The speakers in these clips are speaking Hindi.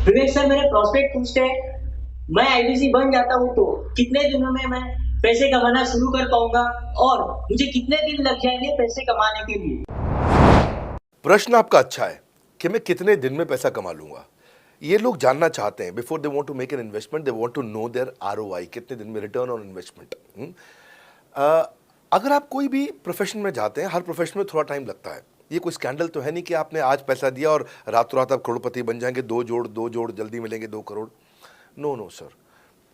विवेक सर, मेरे प्रोस्पेक्ट पूछते हैं, मैं आईबीसी बन जाता हूँ तो कितने दिनों में मैं पैसे कमाना शुरू कर पाऊंगा और मुझे कितने दिन लग जाएंगे पैसे कमाने के लिए? प्रश्न आपका अच्छा है कि मैं कितने दिन में पैसा कमा लूंगा। ये लोग जानना चाहते हैं। Before they want to make an investment they want to know their ROI, कितने दिन में रिटर्न ऑन इन्वेस्टमेंट। अगर आप कोई भी प्रोफेशन में जाते हैं, हर प्रोफेशन में थोड़ा टाइम लगता है। ये कोई स्कैंडल तो है नहीं कि आपने आज पैसा दिया और रातों रात आप करोड़पति बन जाएंगे। दो जोड़ जल्दी मिलेंगे 2 करोड़। नो नो सर,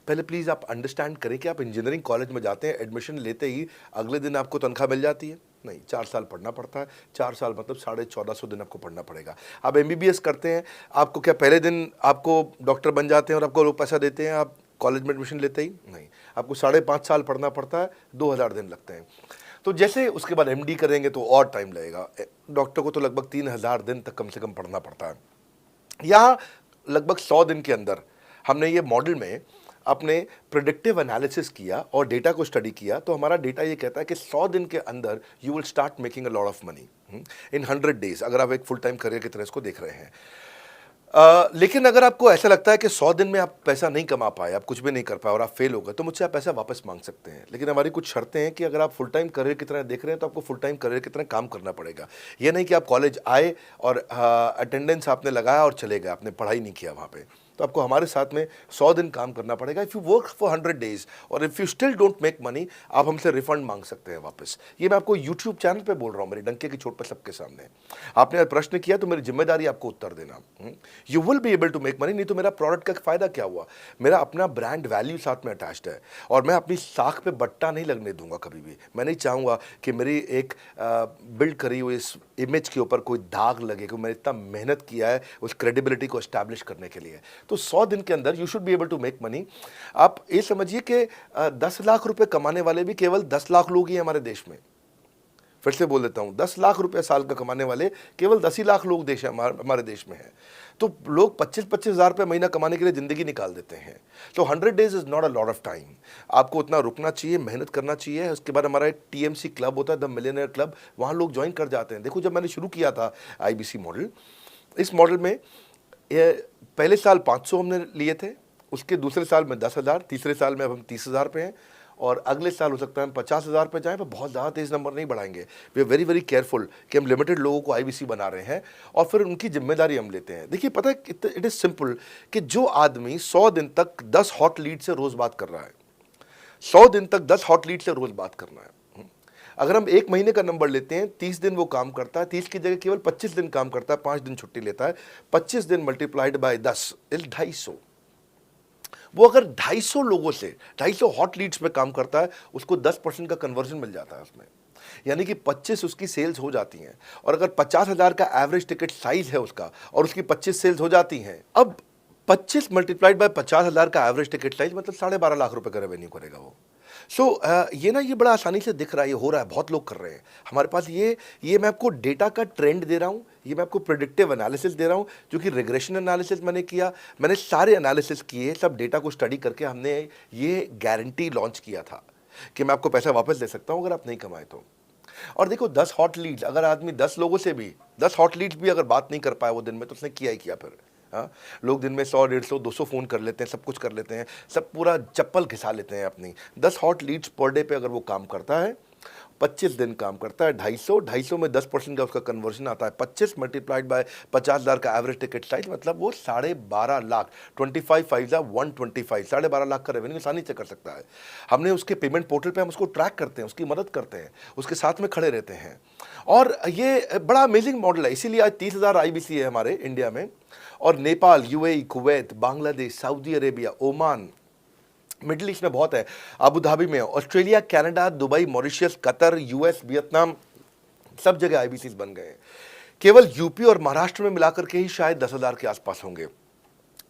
पहले प्लीज़ आप अंडरस्टैंड करें कि आप इंजीनियरिंग कॉलेज में जाते हैं, एडमिशन लेते ही अगले दिन आपको तनख्वाह मिल जाती है? नहीं, 4 साल पढ़ना पड़ता है। 4 साल मतलब 1450 दिन आपको पढ़ना पड़ेगा। आप एमबीबीएस करते हैं, आपको क्या पहले दिन आपको डॉक्टर बन जाते हैं और आपको लोग पैसा देते हैं आप कॉलेज में एडमिशन लेते ही? नहीं, आपको 5.5 साल पढ़ना पड़ता है, 2000 दिन लगते हैं। तो जैसे उसके बाद एमडी करेंगे तो और टाइम लगेगा। डॉक्टर को तो लगभग 3000 दिन तक कम से कम पढ़ना पड़ता है। यहाँ लगभग 100 दिन के अंदर हमने ये मॉडल में अपने प्रिडिक्टिव एनालिसिस किया और डेटा को स्टडी किया, तो हमारा डेटा ये कहता है कि 100 दिन के अंदर you will start making a lot of money in 100 days, अगर आप एक फुल टाइम करियर की तरह इसको देख रहे हैं। लेकिन अगर आपको ऐसा लगता है कि 100 दिन में आप पैसा नहीं कमा पाए, आप कुछ भी नहीं कर पाए और आप फेल हो गए, तो मुझसे आप पैसा वापस मांग सकते हैं। लेकिन हमारी कुछ शर्तें हैं कि अगर आप फुल टाइम करियर की तरह देख रहे हैं तो आपको फुल टाइम करियर की तरह काम करना पड़ेगा। ये नहीं कि आप कॉलेज आए और अटेंडेंस आपने लगाया और चले गए, आपने पढ़ाई नहीं किया वहाँ पे। तो आपको हमारे साथ में 100 दिन काम करना पड़ेगा। If you work for 100 days और if you still don't make money, आप हमसे रिफंड मांग सकते हैं वापस। ये मैं आपको यूट्यूब चैनल पे बोल रहा हूँ, मेरी डंके की चोट पर सबके सामने। आपने प्रश्न किया तो मेरी जिम्मेदारी आपको उत्तर देना। You will be able to make money, नहीं तो मेरा प्रोडक्ट का फायदा क्या हुआ? मेरा अपना ब्रांड वैल्यू साथ में अटैच्ड है और मैं अपनी साख पे बट्टा नहीं लगने दूंगा कभी भी। मैं नहीं चाहूँगा कि मेरी एक बिल्ड करी हुई इस इमेज के ऊपर कोई दाग लगे कि मैंने इतना मेहनत किया है उस क्रेडिबिलिटी को एस्टैब्लिश करने के लिए। तो 100 दिन के अंदर you should be able to make money. आप ये समझिए कि 10 लाख रुपए कमाने वाले भी केवल 10 लाख लोग ही हैं हमारे देश में। फिर से बोल देता हूँ, 10 लाख रुपए साल का कमाने वाले केवल 10 ही लाख लोग देश हमारे देश में हैं। तो लोग 25-25 हज़ार रुपये महीना कमाने के लिए ज़िंदगी निकाल देते हैं। तो 100 days is not a lot of time. आपको उतना रुकना चाहिए, मेहनत करना चाहिए। उसके बाद हमारा एक टीएमसी क्लब होता है, द मिलियनेयर क्लब, वहाँ लोग ज्वाइन कर जाते हैं। देखो, जब मैंने शुरू किया था आईबीसी मॉडल, इस मॉडल में पहले साल 500 हमने लिए थे, उसके दूसरे साल में 10,000, तीसरे साल में अब हम 30,000 पे हैं और अगले साल हो सकता है हम 50,000 पे जाएं, पर बहुत ज़्यादा तेज़ नंबर नहीं बढ़ाएंगे। We are very very careful कि हम लिमिटेड लोगों को आईबीसी बना रहे हैं और फिर उनकी जिम्मेदारी हम लेते हैं। देखिए, पता है इट इज़ सिंपल कि जो आदमी 100 दिन तक 10 हॉट लीड से रोज़ बात कर रहा है, 100 दिन तक 10 हॉट लीड से रोज़ बात करना है। अगर हम 1 महीने का नंबर लेते हैं, 30 दिन वो काम करता है, 30 की जगह केवल 25 दिन काम करता है, 5 दिन छुट्टी लेता है, 25 दिन मल्टीप्लाइड बाय 10 इज 250। वो अगर 250 लोगों से 250 हॉट लीड्स पे काम करता है, उसको 10% का कन्वर्जन मिल जाता है उसमें, यानी कि 25 उसकी सेल्स हो जाती हैं। और अगर 50,000 का एवरेज टिकट साइज है उसका और उसकी 25 सेल्स हो जाती हैं, अब 25 मल्टीप्लाइड बाय 50,000 का एवरेज टिकट साइज मतलब 12.5 लाख रुपए का रेवेन्यू करेगा वो। ये बड़ा आसानी से दिख रहा है, ये हो रहा है, बहुत लोग कर रहे हैं हमारे पास। ये मैं आपको डेटा का ट्रेंड दे रहा हूँ, ये मैं आपको प्रेडिक्टिव एनालिसिस दे रहा हूँ, जो कि रिग्रेशन एनालिसिस मैंने किया। मैंने सारे एनालिसिस किए, सब डेटा को स्टडी करके हमने ये गारंटी लॉन्च किया था कि मैं आपको पैसा वापस दे सकता हूँ अगर आप नहीं कमाए तो। और देखो, 10 हॉट लीड्स, अगर आदमी 10 लोगों से भी 10 हॉट लीड्स भी अगर बात नहीं कर पाया वो दिन में, तो उसने किया ही किया फिर। हाँ, लोग दिन में 100, 150, 200 फ़ोन कर लेते हैं, सब कुछ कर लेते हैं, सब पूरा चप्पल घिसा लेते हैं अपनी। 10 हॉट लीड्स पर डे पे अगर वो काम करता है, 25 दिन काम करता है, 250 में 10% का उसका कन्वर्जन आता है, 25 मल्टीप्लाइड बाय 50,000 का एवरेज टिकट साइज मतलब वो 12.5 लाख, 25 5 125, 12.5 लाख का रेवेन्यू आसानी से कर सकता है। हमने उसके पेमेंट पोर्टल पे हम उसको ट्रैक करते हैं, उसकी मदद करते हैं, उसके साथ में खड़े रहते हैं। और ये बड़ा अमेजिंग मॉडल है, इसीलिए आज 30,000 आईबीसी है हमारे इंडिया में। और Nepal, UAE, Kuwait, Bangladesh, Saudi Arabia, Oman, middle east में बहुत है, अबू धाबी में, Australia, Canada, Dubai, Mauritius, Qatar, US, Vietnam, सब जगह आईबीसी बन गए हैं। केवल यूपी और महाराष्ट्र में मिलाकर के ही शायद 10,000 के आसपास होंगे।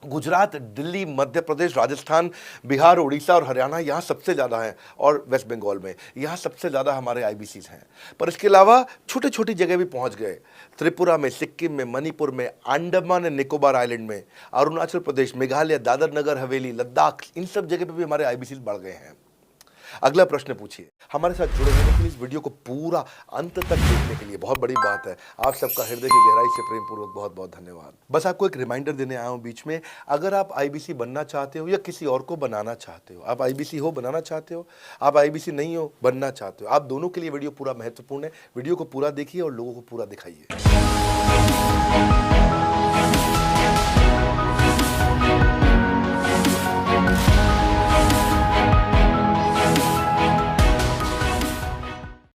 गुजरात, दिल्ली, मध्य प्रदेश, राजस्थान, बिहार, उड़ीसा और हरियाणा यहाँ सबसे ज़्यादा हैं, और वेस्ट बंगाल में यहाँ सबसे ज़्यादा हमारे आईबीसीज हैं। पर इसके अलावा छोटी छोटी जगह भी पहुँच गए, त्रिपुरा में, सिक्किम में, मणिपुर में, अंडमान एंड निकोबार आइलैंड में, अरुणाचल प्रदेश, मेघालय, दादर नगर हवेली, लद्दाख, इन सब जगह पे भी हमारे आईबीसीज बढ़ गए हैं। अगला प्रश्न पूछिए। हमारे साथ जुड़े रहने के लिए, इस वीडियो को पूरा अंत तक देखने के लिए बहुत बड़ी बात है। आप सबका हृदय की गहराई से प्रेम पूर्वक बहुत बहुत धन्यवाद। बस आपको एक रिमाइंडर देने आया हूँ बीच में, अगर आप आईबीसी बनना चाहते हो या किसी और को बनाना चाहते हो, आप आईबीसी हो बनाना चाहते हो, आप आईबीसी नहीं हो बनना चाहते हो, आप दोनों के लिए वीडियो पूरा महत्वपूर्ण है। वीडियो को पूरा देखिए और लोगों को पूरा दिखाइए।